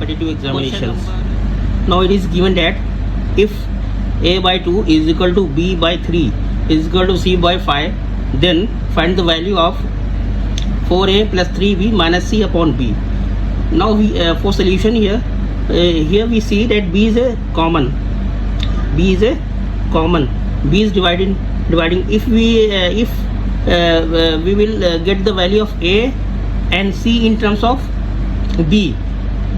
competitive examinations. Now it is given that if a by 2 is equal to b by 3 is equal to c by 5, then find the value of 4a plus 3b minus c upon b. Now we for solution here, here we see that b is a common. B is a common. B is dividing. If we will get the value of a and c in terms of b,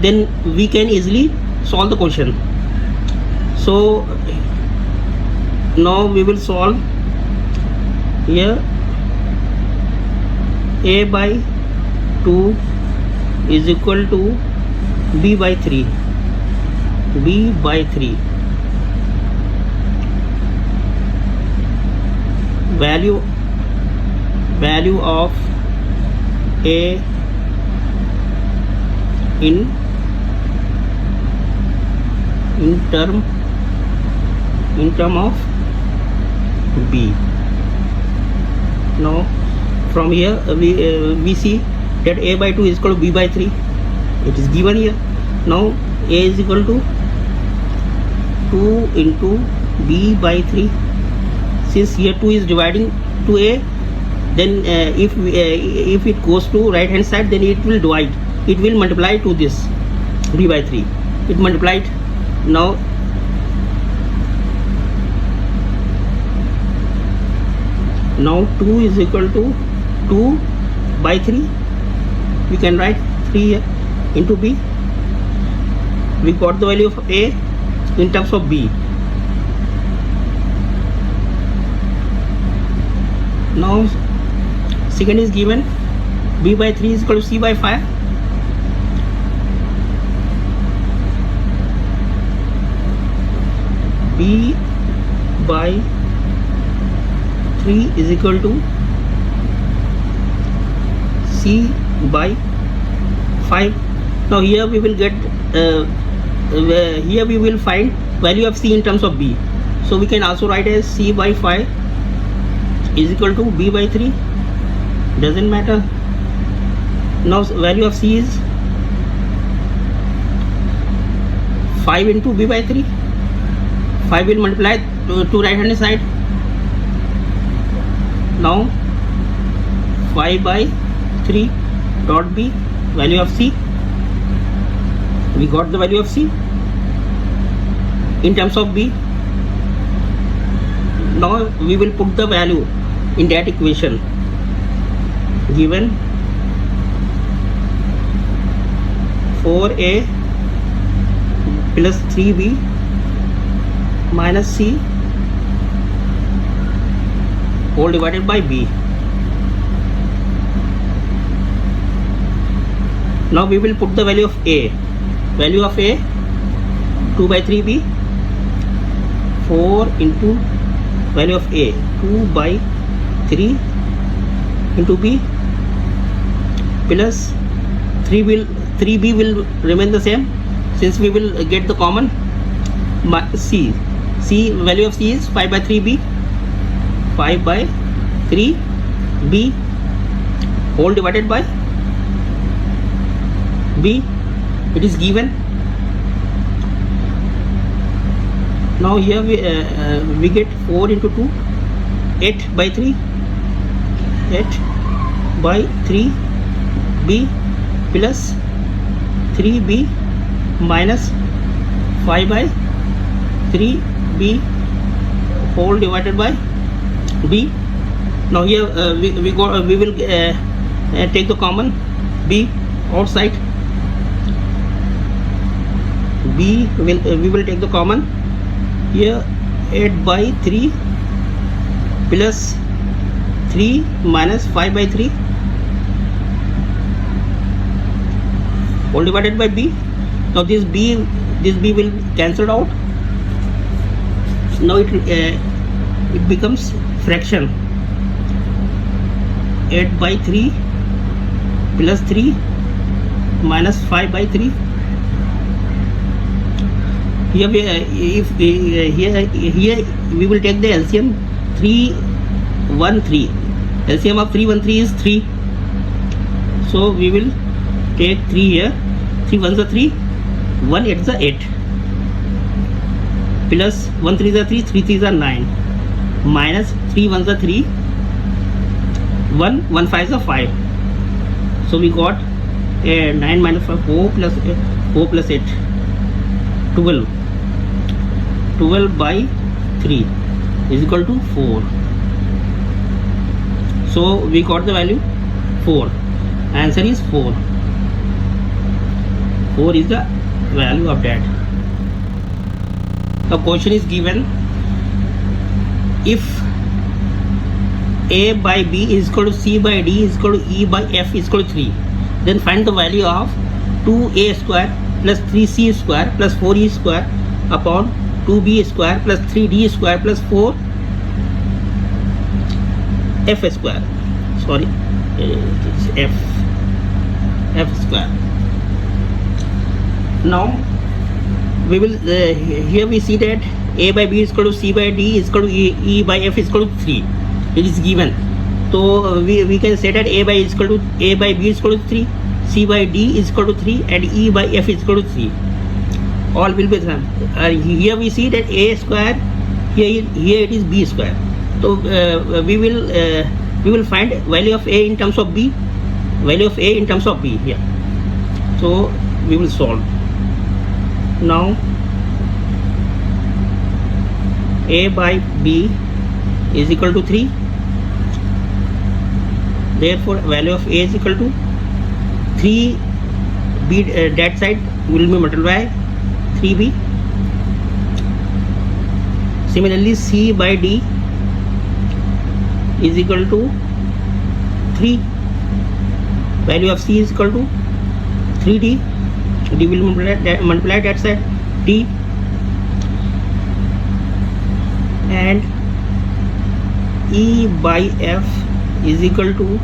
then we can easily solve the question. So now we will solve here. A by 2 is equal to b by 3. B by 3. Value of a in term of b. Now from here we see that a by 2 is equal to b by 3. It is given here. Now a is equal to 2 into b by 3. Since here 2 is dividing to a, then if it goes to right hand side, then it will divide. It will multiply to this b by 3. It multiplied. Now now 2 is equal to 2 by 3. We can write 3 here into b. We got the value of a in terms of b. Now second is given, b by 3 is equal to c by 5. B by 3 is equal to c by 5. Now here we will get here we will find value of c in terms of b. So we can also write as c by 5 is equal to b by 3. Doesn't matter. Now value of c is 5 into b by 3. 5 will multiply to right hand side. Now 5 by 3 dot b, value of c. We got the value of c in terms of b. Now we will put the value in that equation given. 4a plus 3b minus c whole divided by b. Now we will put the value of a. Value of a 2 by 3b. 4 into value of a 2 by 3 into b plus 3b will remain the same since we will get the common. C value of c is 5 by 3b. 5 by 3b whole divided by b. It is given. Now here we get 4 into 2, 8 by 3, 8 by 3b plus 3b minus 5 by 3b whole divided by b. Now here we will take the common b outside. B we will take the common here. 8 by 3 plus 3 minus 5 by 3 whole divided by b. Now this b will cancel out. Now it becomes fraction. 8 by 3 plus 3 minus 5 by 3. Here we will take the LCM 3 1 3. LCM of 3 1 3 is 3. So we will take 3 here. 3 1s are 3. 1 8 is 8 plus 1 3 is 3, 3 3 is 9 minus 3 1 is 3, 1 1 5 is 5. So we got 9 minus 5, 4 plus 8, 12. 12 by 3 is equal to 4. So we got the value 4. Answer is 4. 4 is the value of that. The question is given, if A by B is equal to C by D is equal to E by F is equal to 3, then find the value of 2A square plus 3C square plus 4E square upon 2B square plus 3D square plus 4F square. Sorry, it's F square. Now we will here we see that A by B is equal to C by D is equal to E by F is equal to 3. It is given. So we can say that A by B is equal to 3, C by D is equal to 3, and E by F is equal to 3. All will be the same. Here we see that A square, here it is B square. So we will find value of A in terms of B, value of A in terms of B here. So we will solve. Now A by B is equal to 3. Therefore value of A is equal to 3. B that side will be multiplied 3B. Similarly C by D is equal to 3. Value of C is equal to 3D. D will multiply that side D, and E by F is equal to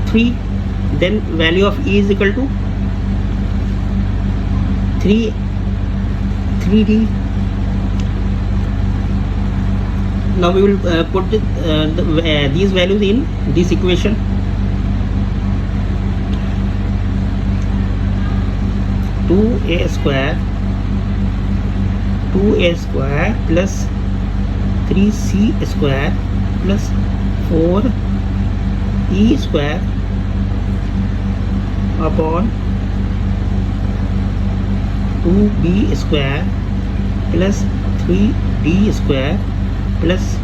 3. Then value of E is equal to 3D. Now we will put these values in this equation. 2A square plus 3C square plus 4E square upon 2B square plus 3D square plus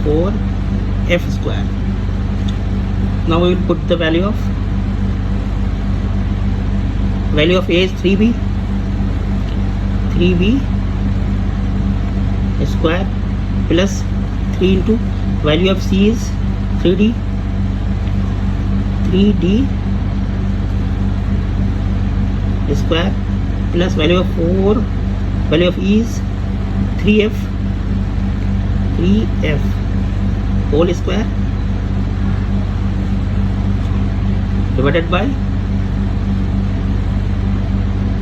4F square. Now we will put the value of A is 3B square plus 3 into value of C is 3D square plus value of E is 3F whole square divided by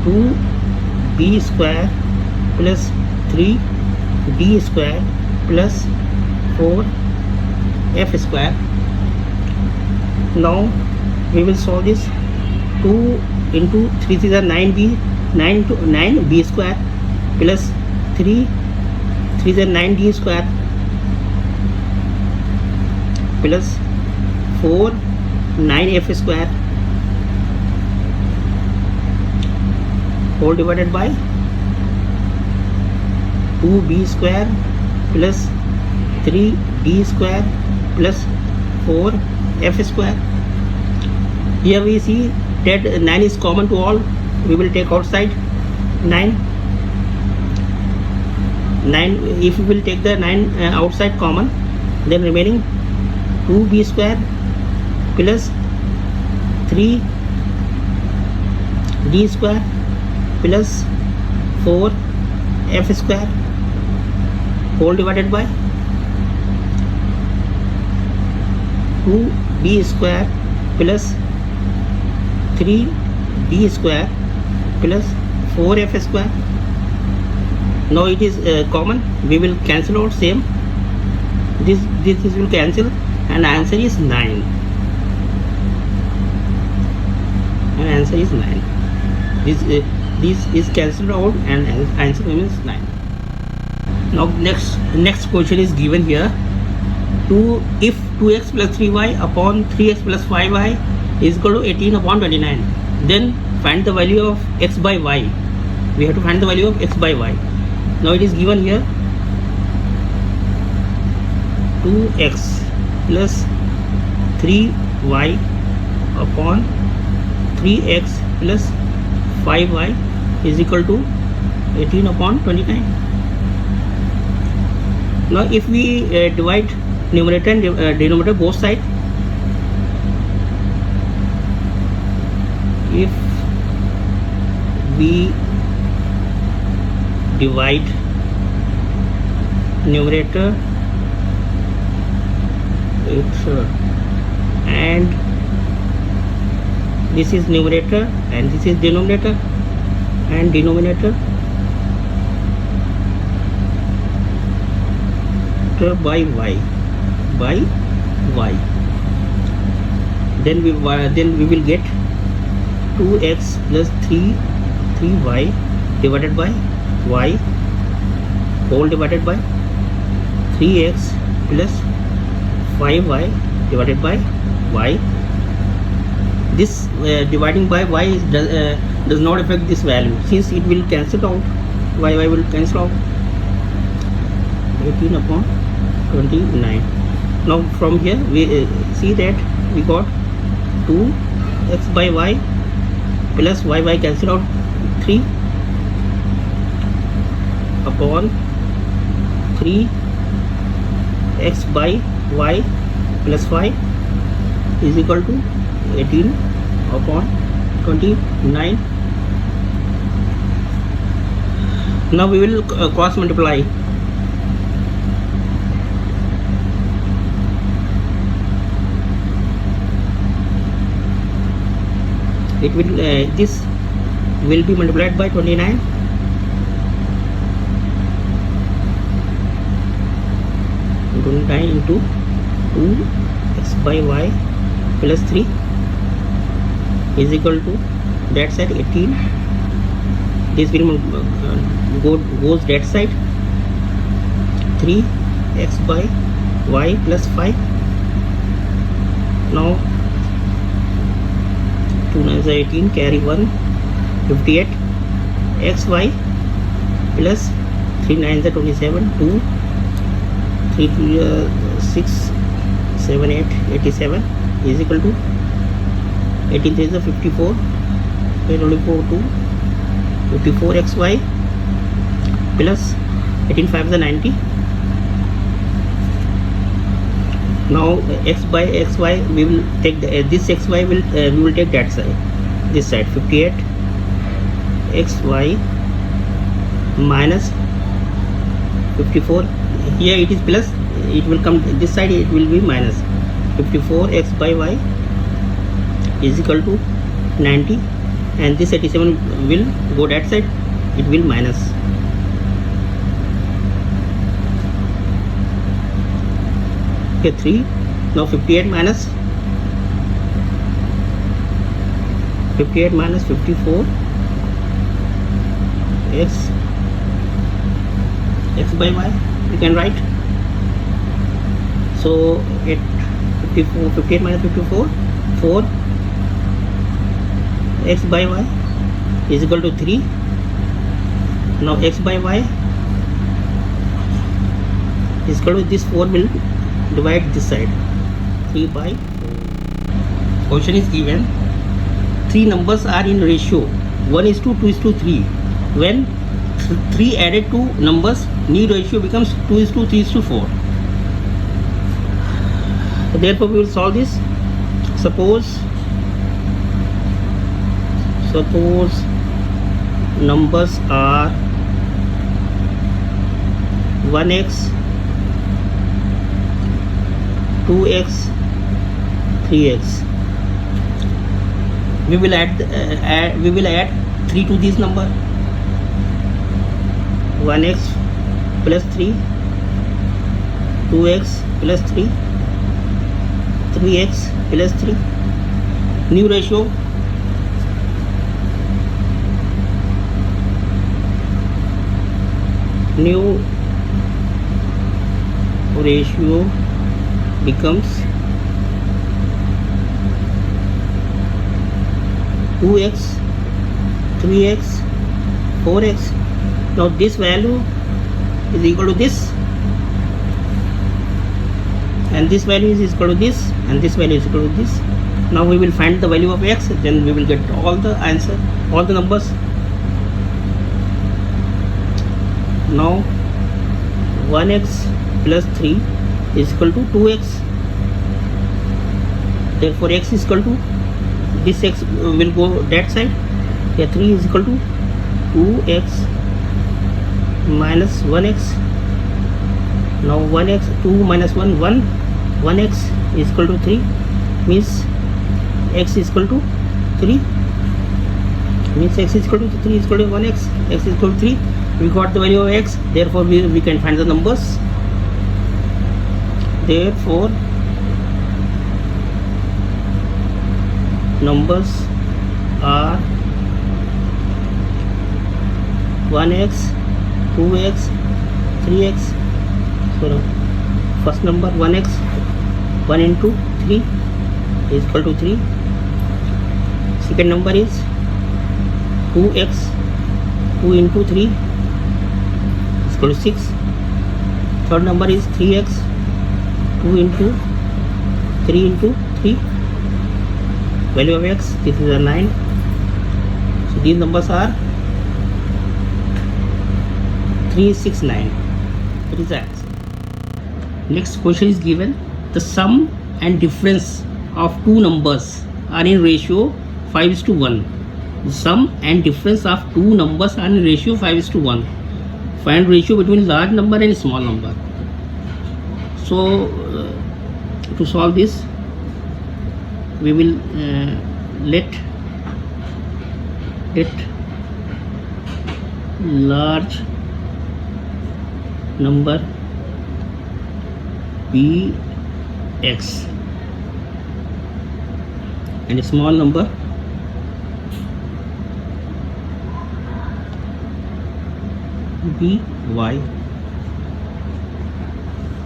2B square plus 3D square plus 4F square. Now we will solve this. 2 into 3 is 9B square plus 3 is 9D square plus 4 9F square whole divided by 2B square plus 3D square plus 4F square. Here we see that 9 is common to all. We will take outside 9. If we will take the 9 outside common, then remaining 2B square plus 3D square plus 4F square whole divided by 2B square plus 3D square plus 4F square. Now it is common. We will cancel out same. This will cancel, and answer is 9. And answer is 9. This This is cancelled out and answer remains 9. Now next question is given here. If 2x plus 3y upon 3x plus 5y is equal to 18 upon 29, then find the value of x by y. We have to find the value of x by y. Now it is given here 2x plus 3y upon 3x plus 5y is equal to 18 upon 29. Now if we divide numerator and denominator both sides, if we divide numerator and this is numerator and this is denominator and denominator by y, then we will get 2x plus 3y divided by y whole divided by 3x plus 5y divided by y. This dividing by y does not affect this value, since it will cancel out, y will cancel out. 18 upon 29. Now from here we see that we got 2x by y plus y cancel out 3 upon 3x by y plus 5 is equal to 18 upon 29. Now we will cross multiply. It will this will be multiplied by 29. 29 into 2x by y plus 3 is equal to that side 18. This will goes that side 3x by y plus 5. Now 2 9 18, carry 1, 58 xy plus 3 9 27, 2 3 6 7 8 87 is equal to 18 3 54, 8 only 4 2 54 xy plus 18 5 90. Now x by xy we will take this xy will we will take that side, this side 58 xy minus 54. Here it is plus, it will come this side, it will be minus. 54 x by y is equal to 90, and this 87 will go that side, it will minus. Okay, 3. Now 58 minus 54 x by y you can write. So 58 minus 54, 4 x by y is equal to 3. Now x by y is equal to this 4 will divide this side, 3 by 4. Question is given, 3 numbers are in ratio 1:2:3. When 3 added to numbers, new ratio becomes 2:3:4. Therefore we will solve this. Suppose numbers are 1x, 2x, 3x. We will add 3 to this number. 1x plus 3, 2x plus 3, 3x plus 3. New ratio new ratio becomes 2x, 3x, 4x. Now this value is equal to this, and this value is equal to this, and this value is equal to this. Now we will find the value of x, then we will get all the answer, all the numbers. Now 1x plus 3 is equal to 2x. Therefore x is equal to, this x will go that side. Here 3 is equal to 2x minus 1x. Now 1x, 2 minus 1, 1. 1x is equal to 3, means x is equal to 3, means x is equal to 3 is equal to 1x, x is equal to 3. We got the value of x, therefore we can find the numbers. Therefore numbers are 1x, 2x, 3x. So first number 1x, 1 into 3 is equal to 3. Second number is 2x, 2 into 3 is equal to 6. Third number is 3x, 2 into 3 into 3. Value of x, this is a 9. So these numbers are 3, 6, 9. That is the answer. Next question is given: the sum and difference of two numbers are in ratio 5:1. The sum and difference of two numbers are in ratio 5:1. Find ratio between large number and small number. So to solve this, we will let large number be x and a small number be y.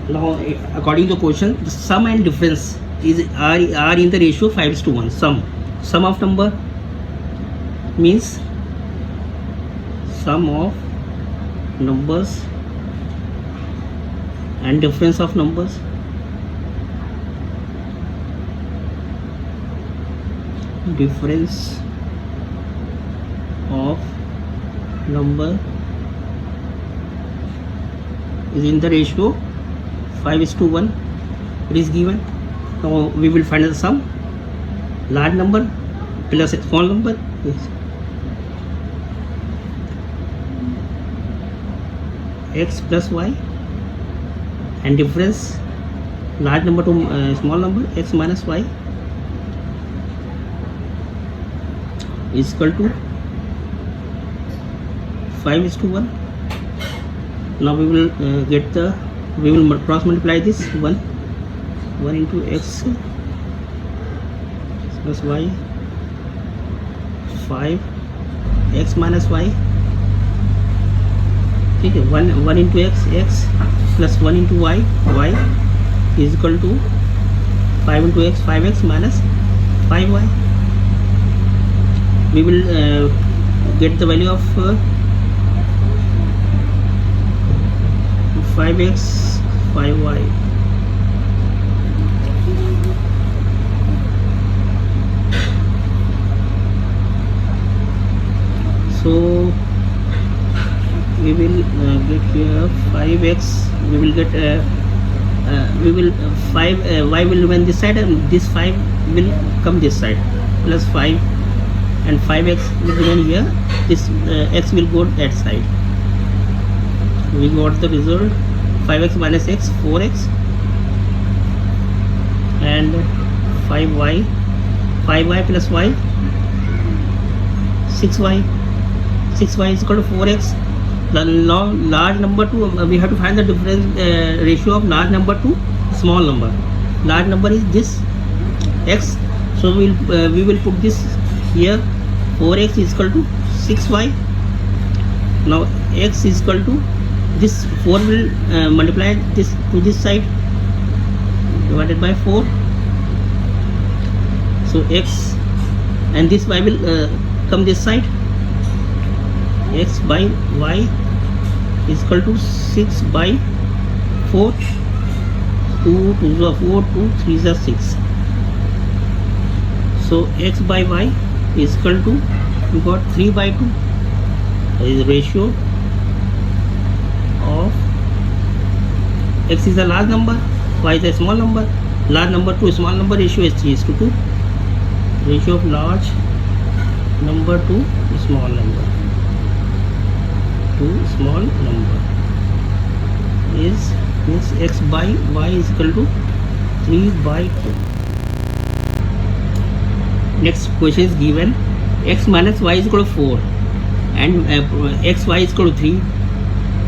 Now according to the question, the sum and difference are in the ratio 5:1. Sum of number means sum of numbers and difference of numbers. Difference of number is in the ratio 5:1. It is given. Now we will find the sum. Large number plus a small number is x plus y, and difference large number to small number x minus y is equal to 5:1. Now we will cross multiply this 1 into x plus y, 5 x minus y. Okay, 1 into x plus 1 into y is equal to 5 into x, 5x minus 5y. We will get the value of 5x, 5y. So we will get here 5x. We will get 5 y will remain this side, and this 5 will come this side, plus 5, and 5x will remain here. This x will go that side. We got the result 5x minus x, 4x, and 5y plus y, 6y. 6y is equal to 4x. The large number to we have to find the difference ratio of large number to small number. Large number is this x, so we will put this here. 4x is equal to 6y. Now x is equal to this 4 will multiply this to this side, divided by 4. So x and this y will come this side. X by y is equal to 6 by 4. 2 2 is 4, 2 3 is 6. So x by y is equal to, we got 3 by 2. That is the ratio of x is a large number, y is a small number. Large number to small number ratio is 3:2. Ratio of large number to small number is means x by y is equal to 3 by 2. Next question is given x minus y is equal to 4 and x y is equal to 3.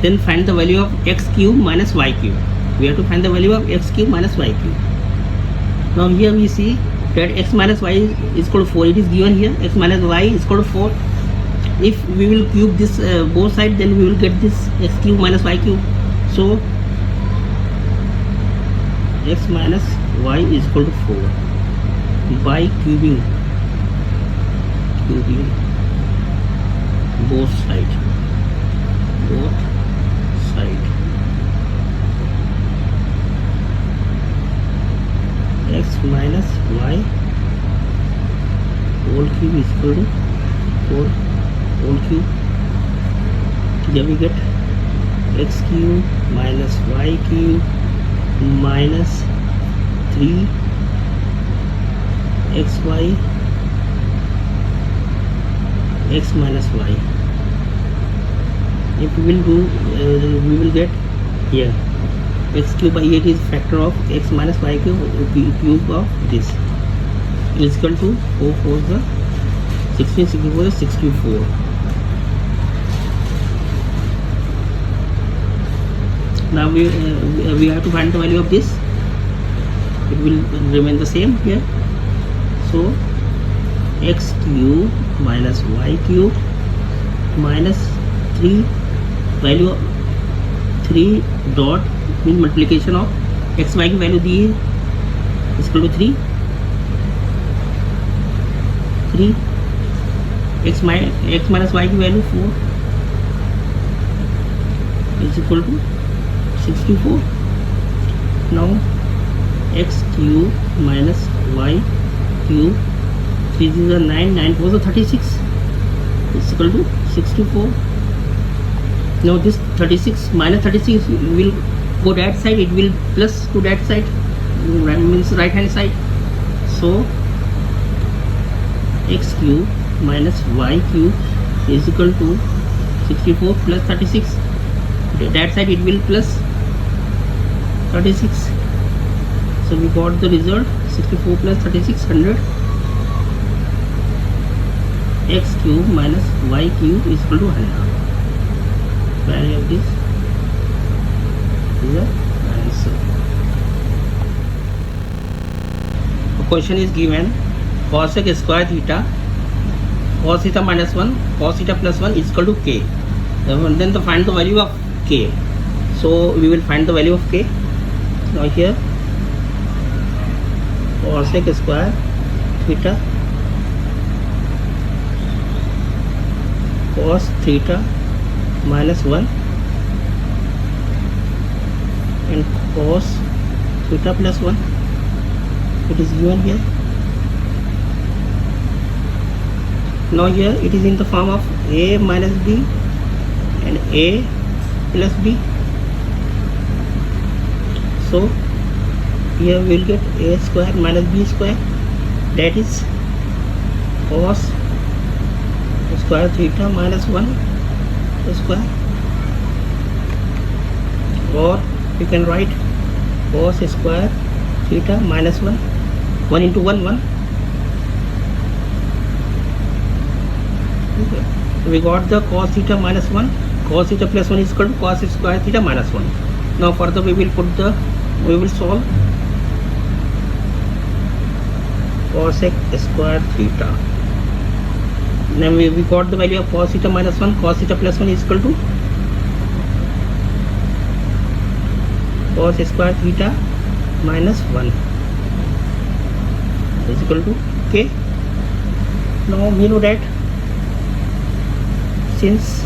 Then find the value of x cube minus y cube. We have to find the value of x cube minus y cube. Now here we see that x minus y is equal to 4. It is given here x minus y is equal to 4. If we will cube this both sides, then we will get this x cube minus y cube. So x minus y is equal to 4 by cubing both sides. X minus y whole cube is equal to 4 whole cube. Then we get x cube minus y cube minus 3 xy x minus y. If we will do we will get here x cube by 8 is factor of x minus y cube of this is equal to 4 4 the 16 64 the 64. Now we have to find the value of this. It will remain the same here. So x cube minus y cube minus 3 value of 3 dot means multiplication of x y की value दी है is equal to 3 x minus y की value 4 is equal to 64. Now x cube minus y cube 3 is 9 9 4 is 36 is equal to 64. Now this 36 minus 36 will go that side, it will plus to that side, means right hand side. So x cube minus y cube is equal to 64 plus 36. That side it will plus 36. So we got the result 64 plus 36 100. X cube minus y cube is equal to 100. Value of this is the answer. The question is given cosec square theta cos theta minus 1 cos theta plus 1 is equal to k. Then to find the value of k. So we will find the value of k. Now here cosec square theta cos theta minus 1 and cos theta plus 1, it is given here. Now here it is in the form of a minus b and a plus b. So here we will get a square minus b square, that is cos square theta minus 1 square, or you can write cos square theta minus 1 into 1 1. Okay. We got the cos theta minus 1, cos theta plus 1 is equal to cos square theta minus 1. Now further we will solve cosec square theta. Then we got the value of cos theta minus 1, cos theta plus 1 is equal to cos square theta minus 1 is equal to k. Now we know that since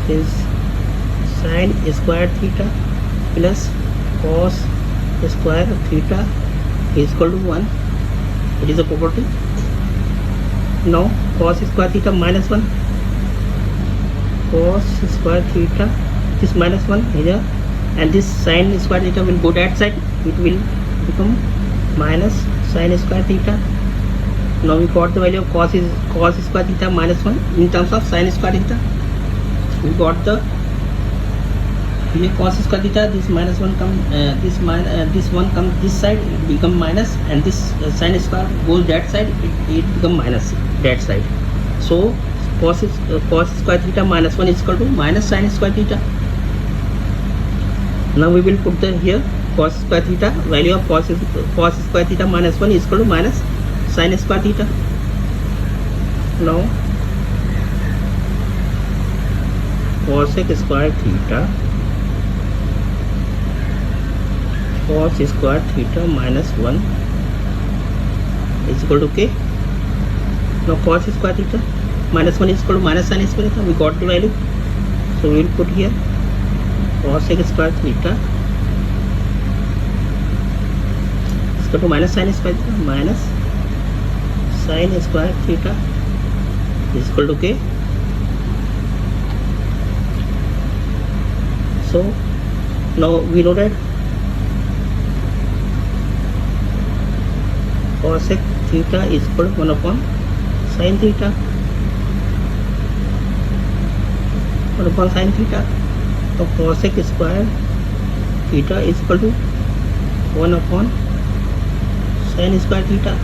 sin square theta plus cos square theta is equal to 1, it is a property. Now cos square theta minus 1, cos square theta, this minus 1 here, and this sin square theta will go that side, it will become minus sin square theta. Now we got the value of cos square theta minus 1 in terms of sin square theta. We got the here cos square theta, this minus 1 come this one comes this side, it become minus, and this sin square goes that side, it become minus that side. So cos square theta minus 1 is equal to minus sin square theta. Now we will put the here cos square theta, value of cos square theta minus 1 is equal to minus sin square theta. Now cosec square theta, cos square theta minus 1 is equal to k. Now cos square theta minus 1 is equal to minus sin square theta. We got the value, so we will put here cosec square theta is equal to minus sin square theta minus sin square theta is equal to k. So now we know that cosec theta is equal to 1 upon sin theta, 1 upon sin theta. So cosec square theta is equal to 1 upon sin square theta.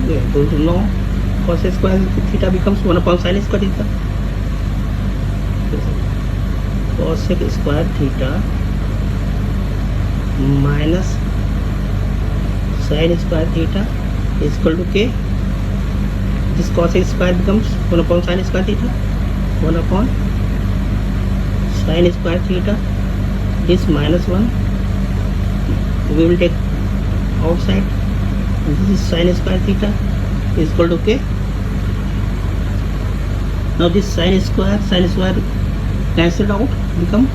Okay, so now cosec square theta becomes 1 upon sin square theta. Cosec square theta minus sin square theta is equal to k. This cosec square becomes 1 upon sin square theta, 1 upon sin square theta. This minus 1 we will take outside. This is sin square theta is equal to k. Now this sin square cancelled out, become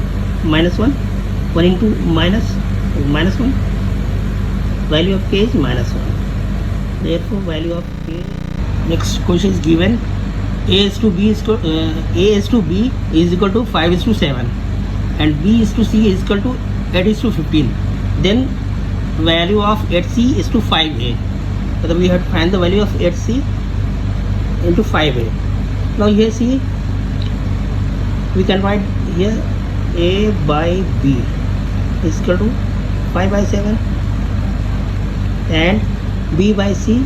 minus 1, 1 into minus 1, value of k is minus 1. Therefore value of k. Next question is given a is to b is equal to 5 is to 7 and b is to c is equal to 8 is to 15. Then value of 8c is to 5a. So we have to find the value of 8c into 5a. Now here see, we can write here a by b is equal to 5 by 7 and b by c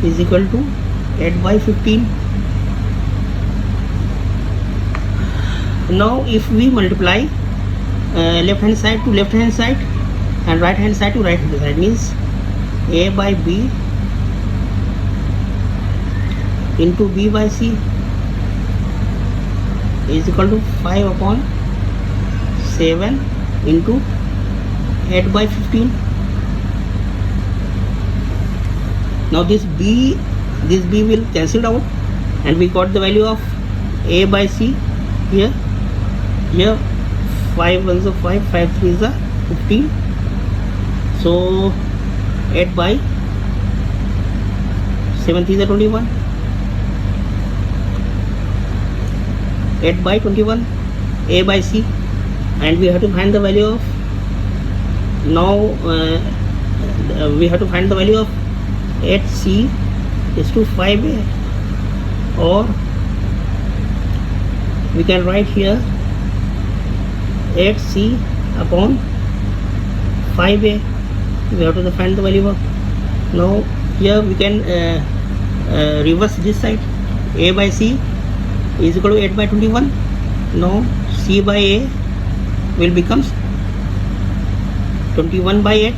is equal to 8 by 15. Now if we multiply left hand side to left hand side and right hand side to right hand side, means a by b into b by c is equal to 5 upon 7 into 8 by 15. Now this b will cancel out and we got the value of a by c here 5 1 is 5, 5 3 is 15. So 8 by 7 3 is 21, 8 by 21 a by c, and we have to find the value of, now we have to find the value of 8c is to 5a, or we can write here 8c upon 5a. We have to find the value of, now here we can reverse this side, a by c is equal to 8 by 21. Now c by a will becomes 21 by 8,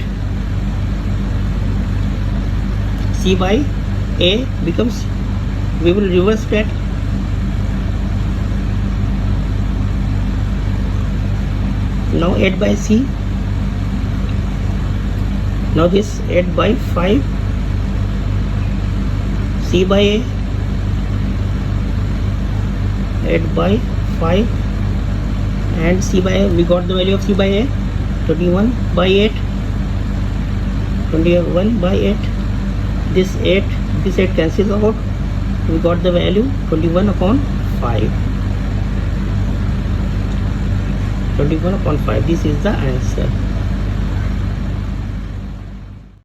c by a becomes we will reverse that. Now 8 by C. Now this 8 by 5, C by A, 8 by 5 and C by A. We got the value of C by A, 21 by 8, 21 by 8. This 8 cancels out. We got the value 21 upon 5. 21 upon 5. This is the answer.